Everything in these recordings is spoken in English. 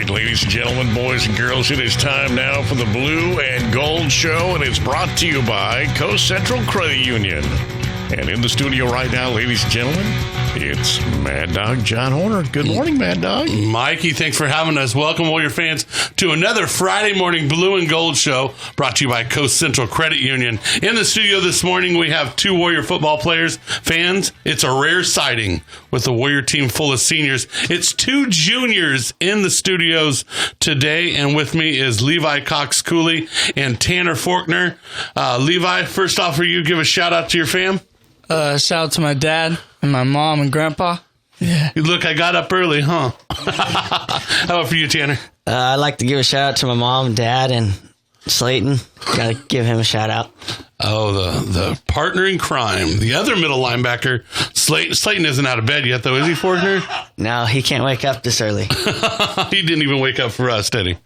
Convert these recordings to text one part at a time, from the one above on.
right, ladies and gentlemen, boys and girls, it is time now for the Blue and Gold Show, and it's brought to you by Coast Central Credit Union. And in the studio right now, ladies and gentlemen, it's Mad Dog John Horner. Good morning, Mad Dog. Mikey, thanks for having us. Welcome, Warrior fans, to another Friday morning Blue and Gold Show brought to you by Coast Central Credit Union. In the studio this morning, we have two Warrior football players. Fans, it's a rare sighting with the Warrior team full of seniors. It's two juniors in the studios today, and with me is Levi Cox-Cooley and Tanner Forkner. Levi, first off, for you, give a shout out to your fam. Shout out to my dad and my mom and grandpa. Yeah. Look, I got up early, huh? How about for you, Tanner? I'd like to give a shout out to my mom, dad, and Slayton. Got to give him a shout out. Oh, the partner in crime. The other middle linebacker, Slayton isn't out of bed yet, though, is he, Forkner? No, he can't wake up this early. He didn't even wake up for us, did he?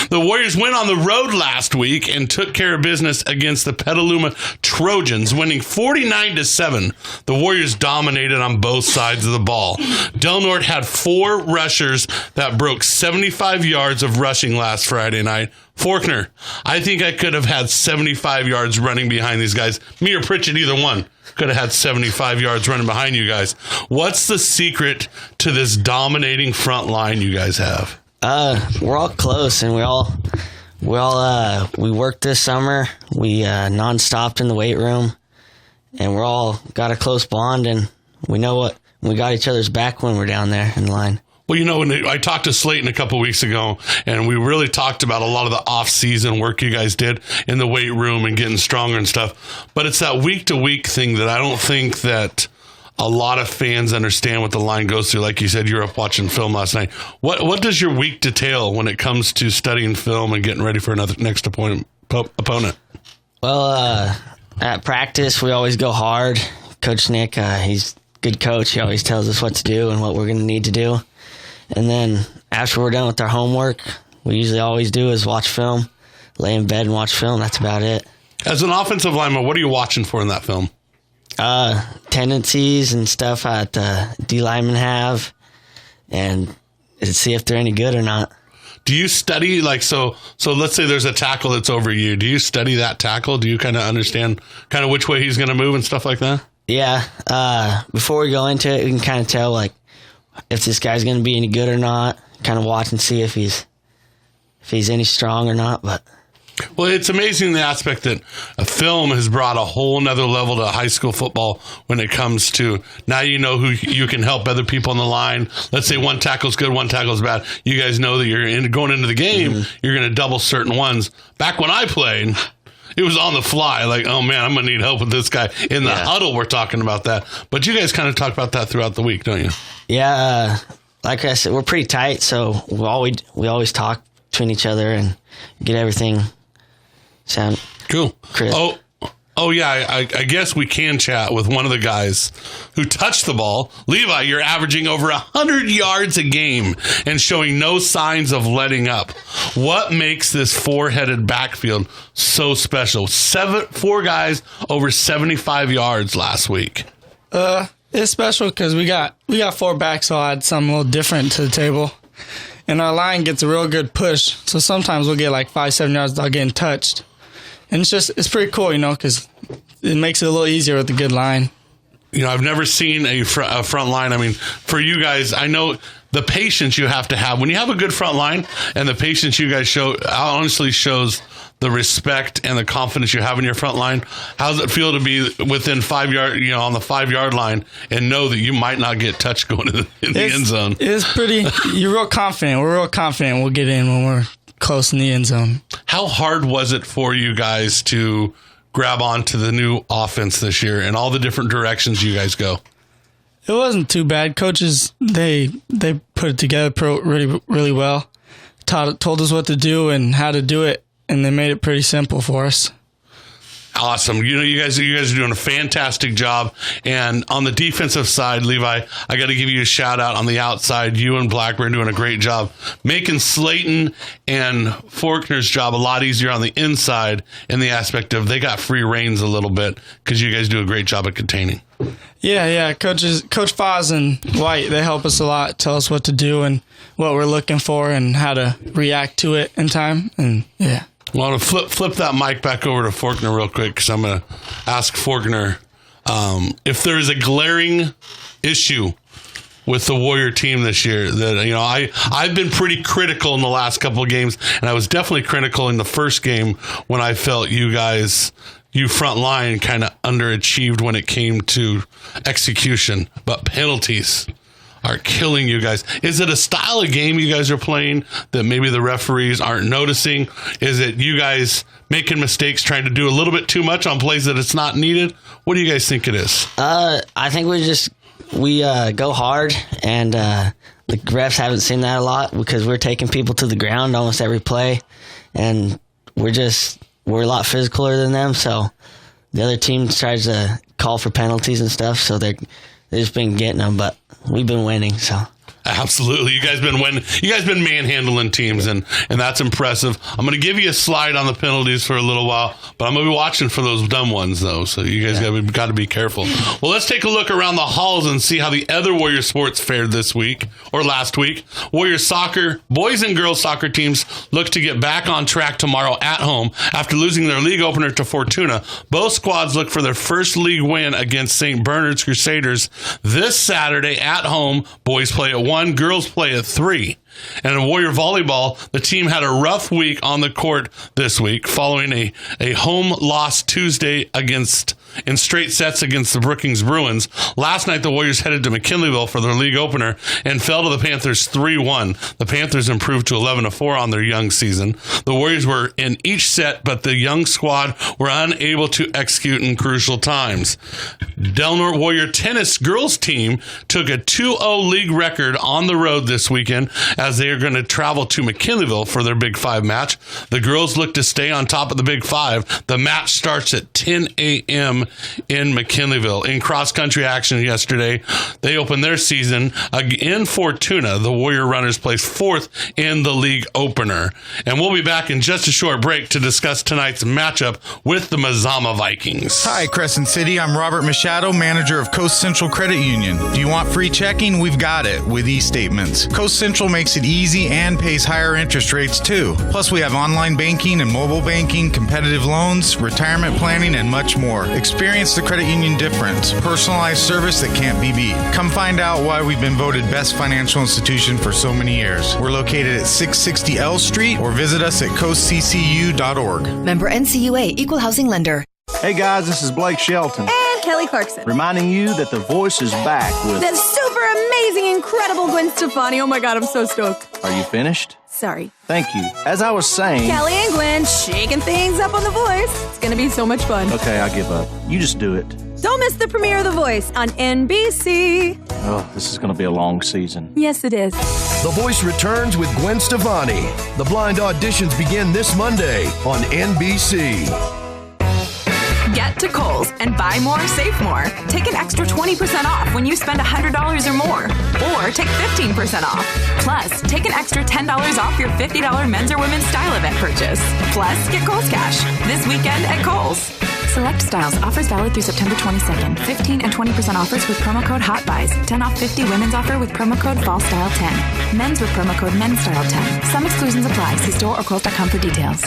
The Warriors went on the road last week and took care of business against the Petaluma Trojans, winning 49-7. The Warriors dominated on both sides of the ball. Del Norte had 4 rushers that broke 75 yards of rushing last Friday night. Forkner, I think I could have had 75 yards running behind these guys. Me or Pritchett, either one, could have had 75 yards running behind you guys. What's the secret to this dominating front line you guys have? We're all close, and we worked this summer. We non-stopped in the weight room, and we're all got a close bond, and we got each other's back when we're down there in line. Well, you know, when I talked to Slayton a couple weeks ago, and we really talked about a lot of the off-season work you guys did in the weight room and getting stronger and stuff. But it's that week-to-week thing that I don't think that a lot of fans understand what the line goes through. Like you said, you were up watching film last night. What does your week detail when it comes to studying film and getting ready for another next opponent? Well, at practice, we always go hard. Coach Nick, he's a good coach. He always tells us what to do and what we're going to need to do. And then after we're done with our homework, we usually always do is watch film, lay in bed and watch film. That's about it. As an offensive lineman, what are you watching for in that film? Tendencies and stuff that D linemen have, and see if they're any good or not. Do you study, like, so let's say there's a tackle that's over you. Do you study that tackle? Do you kind of understand kind of which way he's going to move and stuff like that? Yeah. Before we go into it, we can kind of tell, like, if this guy's going to be any good or not, kind of watch and see if he's any strong or not. But well, it's amazing the aspect that a film has brought a whole nother level to high school football when it comes to now you know who you can help other people on the line. Let's say one tackle's good, one tackle's bad. You guys know that you're going into the game, you're going to double certain ones. Back when I played, it was on the fly. Like, oh, man, I'm going to need help with this guy. In the huddle, we're talking about that. But you guys kind of talk about that throughout the week, don't you? Yeah. Like I said, we're pretty tight, so we always talk between each other and get everything sound cool. Crisp. Oh yeah, I guess we can chat with one of the guys who touched the ball. Levi, you're averaging over 100 yards a game and showing no signs of letting up. What makes this 4-headed backfield so special? 4 guys over 75 yards last week. It's special because we got 4 backs, so I add something a little different to the table. And our line gets a real good push, so sometimes we'll get like 5-7 yards without getting touched. And it's pretty cool, you know, because it makes it a little easier with a good line. You know, I've never seen a front line. I mean, for you guys, I know the patience you have to have. When you have a good front line and the patience you guys show, honestly shows the respect and the confidence you have in your front line. How does it feel to be within 5 yard, you know, on the 5 yard line and know that you might not get touched going in the end zone? It's pretty, you're real confident. We're real confident we'll get in when we're close in the end zone. How hard was it for you guys to grab onto the new offense this year and all the different directions you guys go? It wasn't too bad. Coaches, they put it together really, really well. Told us what to do and how to do it, and they made it pretty simple for us. Awesome. You know, you guys are doing a fantastic job. And on the defensive side, Levi, I got to give you a shout out on the outside. You and Blackburn doing a great job making Slayton and Forkner's job a lot easier on the inside in the aspect of they got free reins a little bit because you guys do a great job at containing. Yeah. Coach Foz and White, they help us a lot, tell us what to do and what we're looking for and how to react to it in time. And yeah. I want to flip that mic back over to Faulkner real quick because I'm going to ask Faulkner if there is a glaring issue with the Warrior team this year that, I've been pretty critical in the last couple of games, and I was definitely critical in the first game when I felt you front line kind of underachieved when it came to execution, but penalties are killing you guys. Is it a style of game you guys are playing that maybe the referees aren't noticing? Is it you guys making mistakes, trying to do a little bit too much on plays that it's not needed? What do you guys think it is? I think we go hard, and the refs haven't seen that a lot because we're taking people to the ground almost every play, and we're a lot physicaler than them, so the other team tries to call for penalties and stuff, so they've just been getting them, but we've been winning, so. Absolutely. You guys been winning. You guys been manhandling teams, and that's impressive. I'm going to give you a slide on the penalties for a little while, but I'm going to be watching for those dumb ones, though, so you guys got to be careful. Well, let's take a look around the halls and see how the other Warrior sports fared this week, or last week. Warrior soccer, boys and girls soccer teams look to get back on track tomorrow at home after losing their league opener to Fortuna. Both squads look for their first league win against St. Bernard's Crusaders this Saturday at home. Boys play at 1, girls play at 3. And in Warrior volleyball, the team had a rough week on the court this week following a home loss Tuesday in straight sets against the Brookings Bruins. Last night, the Warriors headed to McKinleyville for their league opener and fell to the Panthers 3-1. The Panthers improved to 11-4 on their young season. The Warriors were in each set, but the young squad were unable to execute in crucial times. Del Norte Warrior tennis girls team took a 2-0 league record on the road this weekend as they are going to travel to McKinleyville for their Big 5 match. The girls look to stay on top of the Big 5. The match starts at 10 a.m. in McKinleyville. In cross-country action yesterday, they opened their season in Fortuna. The Warrior Runners placed 4th in the league opener. And we'll be back in just a short break to discuss tonight's matchup with the Mazama Vikings. Hi, Crescent City. I'm Robert Machado, manager of Coast Central Credit Union. Do you want free checking? We've got it with e-statements. Coast Central makes it easy and pays higher interest rates too. Plus, we have online banking and mobile banking, competitive loans, retirement planning, and much more. Experience the credit union difference. Personalized service that can't be beat. Come find out why we've been voted best financial institution for so many years. We're located at 660 L Street or visit us at coastccu.org. Member NCUA, Equal Housing Lender. Hey guys, this is Blake Shelton. And Kelly Clarkson. Reminding you that The Voice is back with the super amazing, incredible Gwen Stefani. Oh my God, I'm so stoked. Are you finished? Sorry. Thank you. As I was saying... Kelly and Gwen shaking things up on The Voice. It's going to be so much fun. Okay, I give up. You just do it. Don't miss the premiere of The Voice on NBC. Oh, this is going to be a long season. Yes, it is. The Voice returns with Gwen Stefani. The blind auditions begin this Monday on NBC. Get to Kohl's and buy more, save more. Take an extra 20% off when you spend $100 or more. Or take 15% off. Plus, take an extra $10 off your $50 men's or women's style event purchase. Plus, get Kohl's Cash this weekend at Kohl's. Select styles. Offers valid through September 22nd. 15 and 20% offers with promo code HOTBUYS. 10 off 50 women's offer with promo code FALLSTYLE10. Men's with promo code MENSSTYLE10. Some exclusions apply. See store or Kohl's.com for details.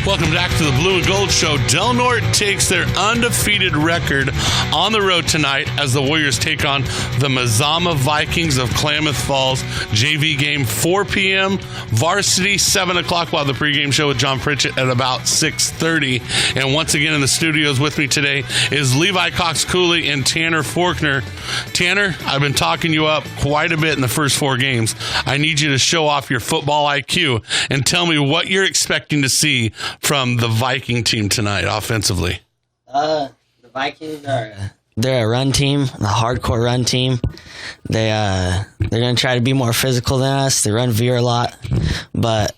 Welcome back to the Blue and Gold Show. Del Norte takes their undefeated record on the road tonight as the Warriors take on the Mazama Vikings of Klamath Falls. JV game 4 p.m. Varsity 7 o'clock, while the pregame show with John Pritchett at about 6:30. And once again in the studios with me today is Levi Cox-Cooley and Tanner Faulkner. Tanner, I've been talking you up quite a bit in the first 4 games. I need you to show off your football IQ and tell me what you're expecting to see from the Viking team tonight offensively. The Vikings they're a run team, a hardcore run team. They're going to try to be more physical than us. They run veer a lot, but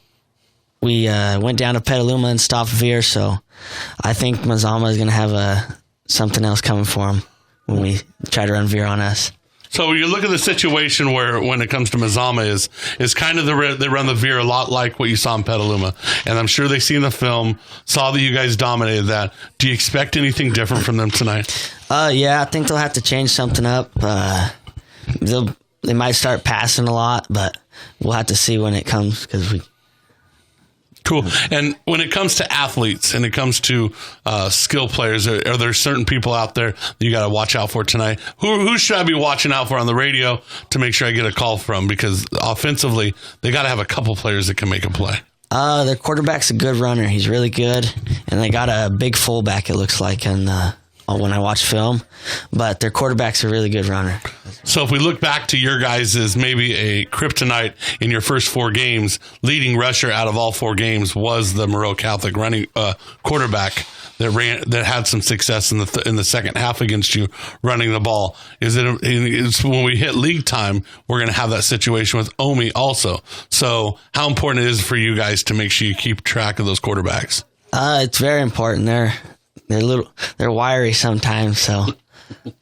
we went down to Petaluma and stopped veer, so I think Mazama is going to have something else coming for him when we try to run veer on us. So you look at the situation where, when it comes to Mazama, is kind of they run the veer a lot like what you saw in Petaluma, and I'm sure they seen the film, saw that you guys dominated that. Do you expect anything different from them tonight? Yeah, I think they'll have to change something up. They might start passing a lot, but we'll have to see when it comes Cool. And when it comes to athletes and it comes to skill players, are there certain people out there that you got to watch out for tonight? Who should I be watching out for on the radio to make sure I get a call from? Because offensively, they got to have a couple players that can make a play. Their quarterback's a good runner. He's really good. And they got a big fullback, it looks like, when I watch film. But their quarterback's a really good runner. So if we look back to your guys as maybe a kryptonite in your first 4 games, leading rusher out of all 4 games was the Moreau Catholic running quarterback that had some success in the second half against you running the ball. It's when we hit league time, we're going to have that situation with Omi also. So how important it is for you guys to make sure you keep track of those quarterbacks? It's very important. They're wiry sometimes,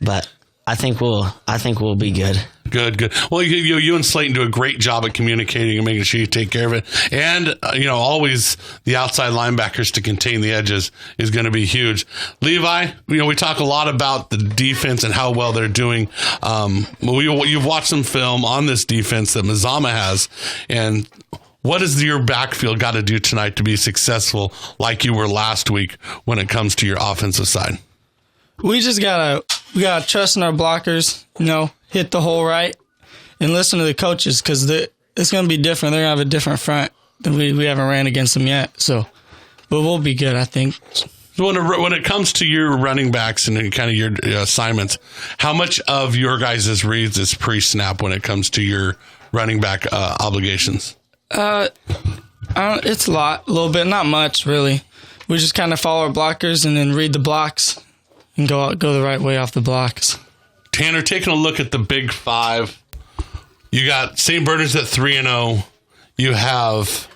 but I think we'll be good. Good. Well, you and Slayton do a great job at communicating and making sure you take care of it. And, always the outside linebackers to contain the edges is going to be huge. Levi, we talk a lot about the defense and how well they're doing. You've watched some film on this defense that Mazama has. And what has your backfield got to do tonight to be successful like you were last week when it comes to your offensive side? We just gotta trust in our blockers, hit the hole right, and listen to the coaches, because it's gonna be different. They're gonna have a different front than we haven't ran against them yet. So, but we'll be good, I think. So when it comes to your running backs and kind of your assignments, how much of your guys' reads is pre-snap when it comes to your running back obligations? It's a little bit, not much really. We just kind of follow our blockers and then read the blocks and go the right way off the blocks. Tanner, taking a look at the Big Five, you got St. Bernard's at 3-0. You have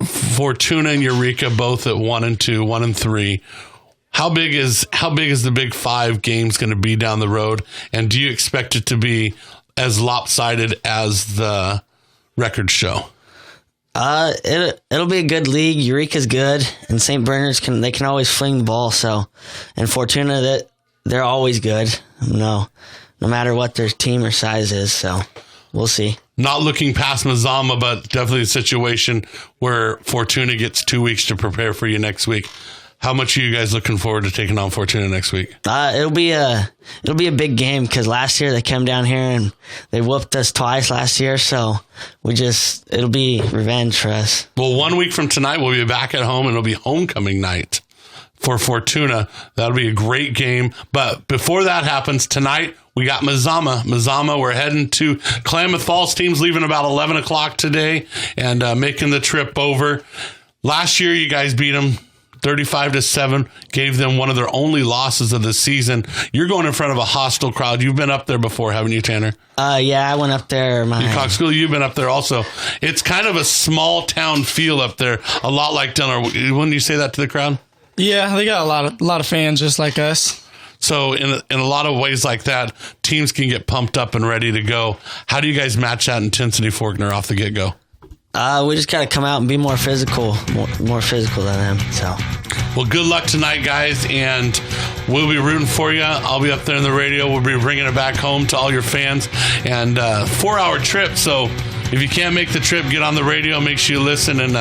Fortuna and Eureka both at 1-2, 1-3. How big is the Big Five games going to be down the road? And do you expect it to be as lopsided as the records show? It'll be a good league. Eureka's good, and St. Bernard's can always fling the ball. So, and Fortuna, they're always good. No matter what their team or size is. So, we'll see. Not looking past Mazama, but definitely a situation where Fortuna gets 2 weeks to prepare for you next week. How much are you guys looking forward to taking on Fortuna next week? It'll be a big game, because last year they came down here and they whooped us twice last year. So it'll be revenge for us. Well, 1 week from tonight, we'll be back at home, and it'll be homecoming night for Fortuna. That'll be a great game. But before that happens tonight, we got Mazama. We're heading to Klamath Falls. Team's leaving about 11 o'clock today and making the trip over. Last year, you guys beat them 35-7, gave them one of their only losses of the season. You're going in front of a hostile crowd. You've been up there before, haven't you, Tanner? Yeah, I went up there. Cox School, you've been up there also. It's kind of a small town feel up there, a lot like Delaware. Wouldn't you say that to the crowd? Yeah, they got a lot of fans just like us. So in a lot of ways like that, teams can get pumped up and ready to go. How do you guys match that intensity, Faulkner, off the get-go? We just got to come out and be more physical, more physical than them. So, well, good luck tonight, guys, and we'll be rooting for you. I'll be up there on the radio. We'll be bringing it back home to all your fans. And 4-hour trip, so if you can't make the trip, get on the radio. Make sure you listen, and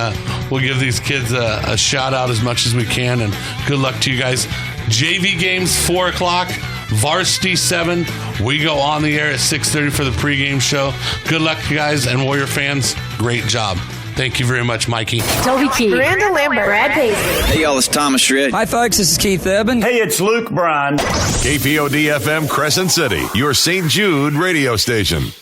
we'll give these kids a shout out as much as we can. And good luck to you guys. JV games 4 o'clock. Varsity 7. We go on the air at 6:30 for the pregame show. Good luck, guys, and Warrior fans. Great job. Thank you very much, Mikey. Toby Keith. Miranda Lambert. Brad Paisley. Hey, y'all, it's Thomas Shred. Hi, folks. This is Keith Urban. Hey, it's Luke Bryan. KPOD FM Crescent City, your St. Jude radio station.